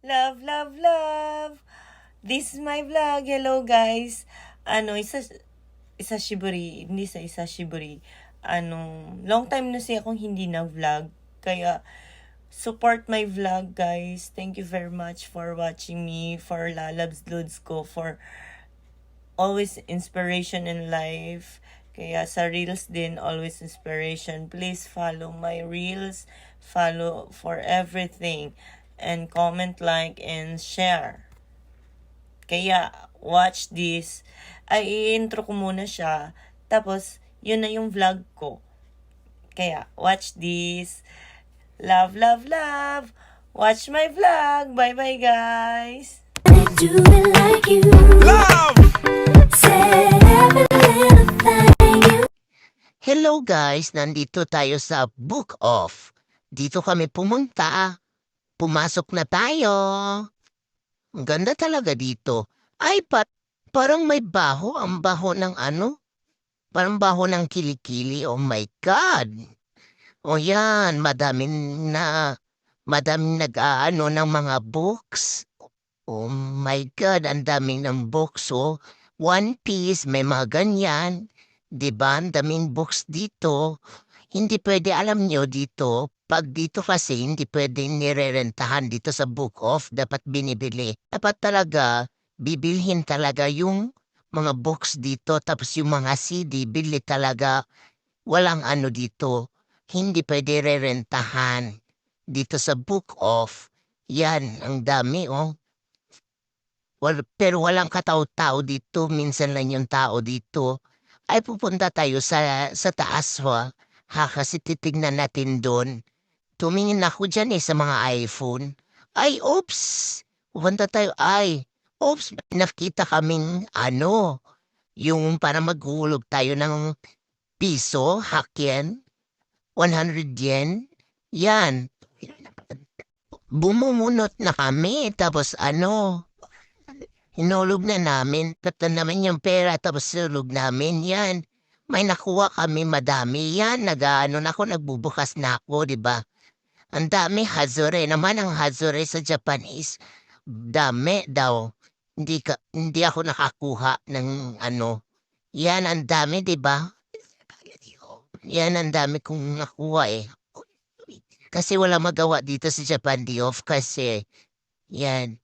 Love, love, love. This is my vlog. Hello, guys. Isa shiburi. Hindi sa isa shiburi. Long time na siya akong hindi na-vlog. Kaya, support my vlog, guys. Thank you very much for watching me, for lalabs loads ko, for always inspiration in life. Kaya sa reels din, always inspiration. Please follow my reels. Follow for everything. And comment, like, and share. Kaya, watch this. Ay, i-intro ko muna siya. Tapos, yun na yung vlog ko. Kaya, watch this. Love, love, love. Watch my vlog. Bye-bye, guys. Do it like you. Love! Say every little thing you. Hello guys, nandito tayo sa Book Off. Dito kami pumunta. Pumasok na tayo. Ang ganda talaga dito. Ay, parang may baho. Ang baho ng ano? Parang baho ng kilikili. Oh my God. O yan, madaming nag-aano ng mga books. Oh my God, ang daming ng books. Oh, One Piece, may mga ganyan. Diba, ang daming books dito. Hindi pwede, alam nyo dito, pag dito kasi hindi pwede nirerentahan dito sa Book Off, dapat binibili. Dapat talaga, bibilhin talaga yung mga books dito, tapos yung mga CD, bili talaga. Walang ano dito, hindi pwede rerentahan dito sa Book Off. Yan, ang dami oh. Pero walang katao-tao dito, minsan lang yung tao dito. Ay pupunta tayo sa taas kasi titignan natin doon. Tumingin ako dyan sa mga iPhone. Ay, oops! Pupunta tayo, oops! Nakita kaming yung para maghulog tayo ng piso, hakyen, 100 yen. Yan. Bumumunot na kami, tapos hinulog na namin, pati naman yung pera, tapos sulog namin, yan. May nakuha kami madami, yan. Na ako, nagbubukas na ako, di ba? Ang dami, hazure. Naman ang hazure sa Japanese. Dami daw. Hindi ako nakakuha ng Yan, ang dami, di ba? Yan, ang dami kong nakuha eh. Kasi wala magawa dito sa Japan, di off kasi. Yan.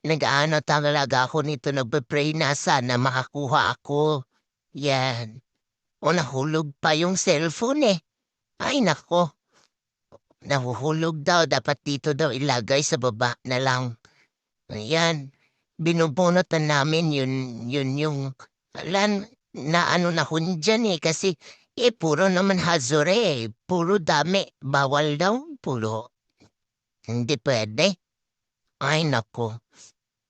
Nag-ano talaga ako nito, nagpe-pray na sana makakuha ako. Yan. O nahulog pa yung cellphone eh. Ay nako, nahuhulog daw. Dapat dito daw ilagay sa baba na lang. Ayan. Binubunot na namin yun yung alan na na ko dyan eh. Kasi puro naman hazure eh. Puro dami. Bawal daw. Puro. Hindi pwede. Ay nako.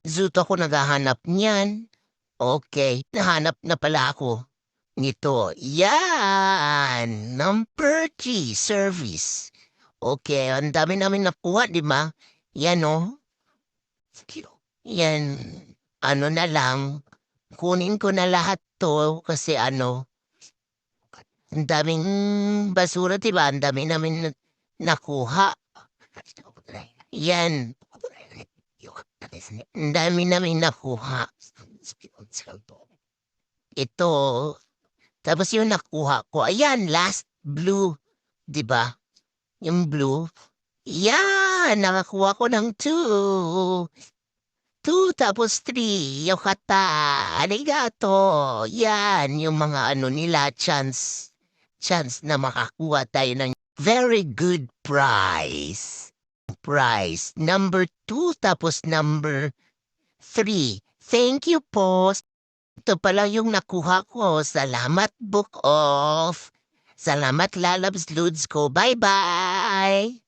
Zuto ako naghahanap niyan. Okay, nahanap na pala ako nito. Yan! Number 3, service. Okay, ang dami namin nakuha, di ba? Yan Yan, na lang. Kunin ko na lahat to kasi ang daming basura, di ba? Ang dami namin nakuha. Yan. Ang dami namin nakuha. Ito, tapos yung nakuha ko, ayan, last blue, di ba? Yung blue, yan, nakakuha ko ng 2. 2 tapos 3, yokata, arigato. Yan, yung mga nila, chance na makakuha tayo ng very good prize. Number 2 tapos number 3. Thank you po. Ito pala yung nakuha ko. Salamat, Book Off. Salamat, lalabs loads ko. Bye-bye!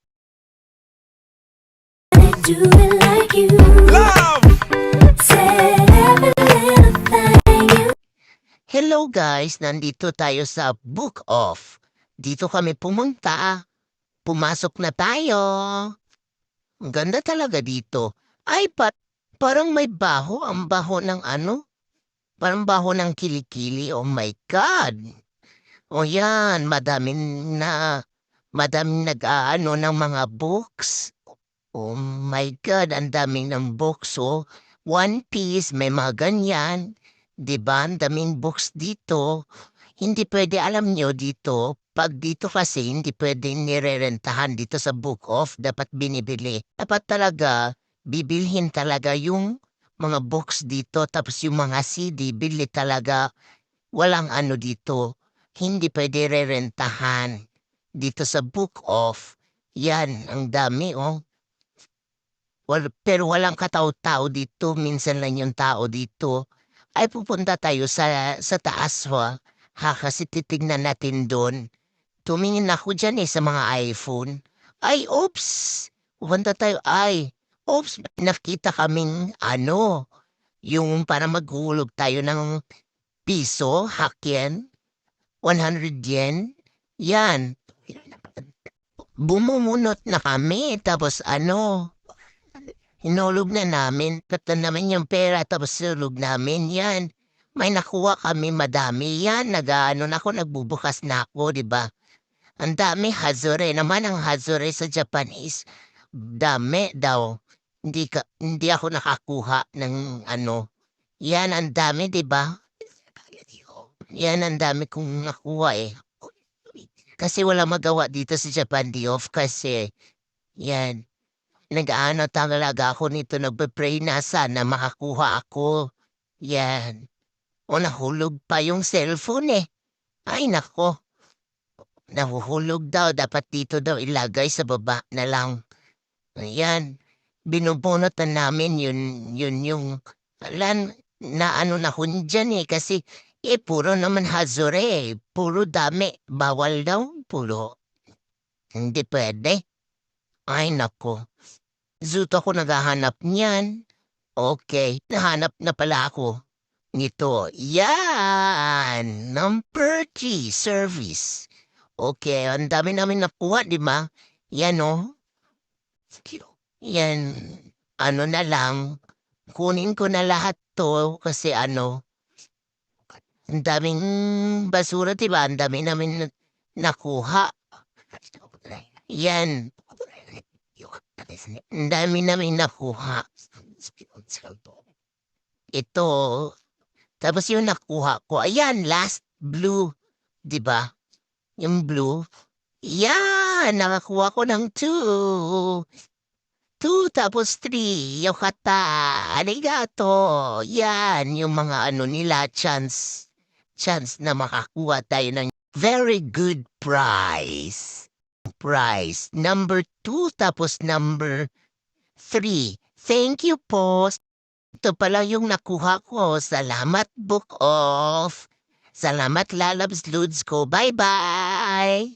Do it like you. Love! Say every little thing you. Hello guys, nandito tayo sa Book Off. Dito kami pumunta. Pumasok na tayo. Ang ganda talaga dito. Ay, parang may baho. Ang baho ng Parang baho ng kilikili. Oh my God! O yan, madaming nag-aano ng mga books. Oh my God, ang daming ng books, oh. One Piece, may mga ganyan. 'Di ba, ang daming books dito. Hindi puwede alam niyo dito, 'pag dito kasi hindi puwedeng nirerentahan dito sa Book Off, dapat binibili. Dapat talaga bibilhin talaga yung mga books dito tapos yung mga CD bili talaga. Walang ano dito, hindi puwede rerentahan dito sa Book Off. 'Yan, ang dami, oh. Pero walang katao-tao dito, minsan lang yung tao dito. Ay pupunta tayo sa taas kasi titignan natin dun. Tumingin ako diyan, sa mga iPhone. Ay, oops! Pupunta tayo, oops! May nakita kaming ano, yung para maghuhulog tayo ng piso, Hakyen, 100 yen. 'Yan, bumunot na kami tapos ano, hinulog na namin, tatlo naman yung pera tapos sinulog namin 'yan. May nakuha kami madami 'yan, nag-aano na ako, nagbubukas na ako, 'di ba? Ang dami, Hazore naman ang Hazore sa Japanese, dami daw. Hindi ako nakakuha ng ano, 'yan ang dami, 'di ba? 'Yan ang dami kong nakuha, eh. Kasi walang magawa dito sa Japan, di off kasi 'yan. Nag-aano talaga ako nito, nagpe-pray na sana makakuha ako, 'yan. O nahulog pa yung cellphone, eh. Ay naku, nahuhulog daw, dapat dito daw ilagay sa baba na lang. Ayan, binubunot na namin yun yung na ano na ho diyan, eh, kasi, puro naman Hazore, puro dami, bawal daw, puro. Hindi puwede. Ay naku, zuto ako naghahanap niyan. Okay, nahanap na pala ako nito. Yan, number 3 service. Okay, ang dami namin nakuha, 'di ba? Yan, oh. Yan, ano na lang, kunin ko na lahat 'to kasi ano, ang daming basura, 'di ba? Ang dami namin nakuha. Yan. Ang dami naming nakuha. Ito, tapos yung nakuha ko, ayan, last blue, 'di ba? Yung blue, yan, nakakuha ko ng 2. 2 tapos 3, yokata, arigato. Yan, yung mga ano nila, chance na makakuha tayo ng very good prize. Number 2 tapos number 3. Thank you po. Ito pala yung nakuha ko. Salamat, Book Off. Salamat, Lalabs Ludes ko. Bye-bye!